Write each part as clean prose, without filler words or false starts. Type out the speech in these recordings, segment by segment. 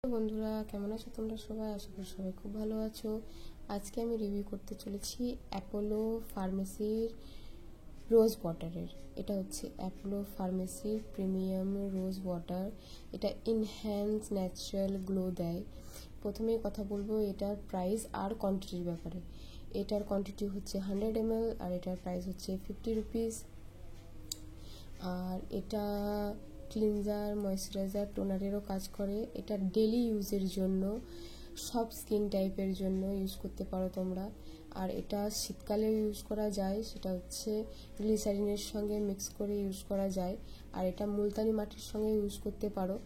বন্ধুরা, কেমন আছো তোমরা সবাই? আশা করি সবাই খুব ভালো আছো। আজকে আমি রিভিউ করতে চলেছি অ্যাপোলো ফার্মেসির রোজ ওয়াটারের। এটা হচ্ছে অ্যাপোলো ফার্মেসির প্রিমিয়াম রোজ ওয়াটার। এটা ইনহ্যান্স ন্যাচারাল গ্লো দেয়। প্রথমেই কথা বলবো এটার প্রাইস আর কোয়ান্টিটির ব্যাপারে। এটার কোয়ান্টিটি হচ্ছে 100 ml আর এটার প্রাইস হচ্ছে 50 রুপিস। আর এটা ক্লিনজার, ময়েশ্চারাইজার, টোনারেরও কাজ করে। এটা ডেলি ইউজের জন্য, সব স্কিন টাইপের জন্য ইউজ করতে পারো তোমরা। আর এটা শীতকালেও ইউজ করা যায়, সেটা হচ্ছে গ্লিসারিনের সঙ্গে মিক্স করে ইউজ করা যায়। আর এটা মুলতানি মাটির সঙ্গে ইউজ করতে পারো।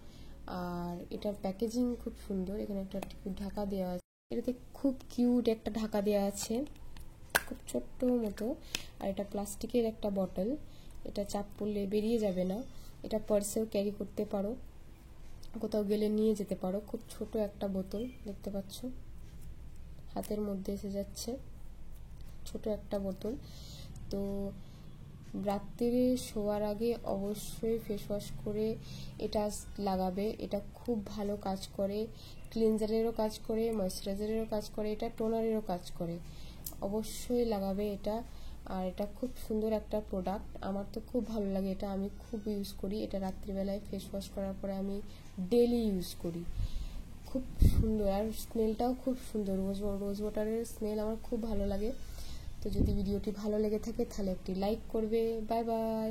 আর এটার প্যাকেজিং খুব সুন্দর, এখানে একটা ঢাকা দেওয়া আছে। এটাতে খুব কিউট একটা ঢাকা দেওয়া আছে, খুব ছোট্ট মতো। আর এটা প্লাস্টিকের একটা বটল, এটা চাপ পড়লে বেরিয়ে যাবে না। এটা পার্সেও ক্যারি করতে পারো, কোথাও গেলে নিয়ে যেতে পারো। খুব ছোট একটা বোতল, দেখতে পাচ্ছ হাতের মধ্যে এসে যাচ্ছে, ছোট একটা বোতল। তো রাত্রিরে শোয়ার আগে অবশ্যই ফেস ওয়াশ করে এটা লাগাবে। এটা খুব ভালো কাজ করে, ক্লিনজারেরও কাজ করে, ময়েশ্চারাইজারেরও কাজ করে, এটা টোনারেরও কাজ করে। অবশ্যই লাগাবে এটা। আর এটা খুব সুন্দর একটা প্রোডাক্ট, আমার তো খুব ভালো লাগে এটা, আমি খুব ইউজ করি এটা। রাত্রিবেলায় ফেস ওয়াশ করার পরে আমি ডেলি ইউজ করি। খুব সুন্দর, আর স্মেলটাও খুব সুন্দর। রোজ ওয়াটারের স্মেল আমার খুব ভালো লাগে। তো যদি ভিডিওটি ভালো লেগে থাকে তাহলে একটি লাইক করবে। Bye bye.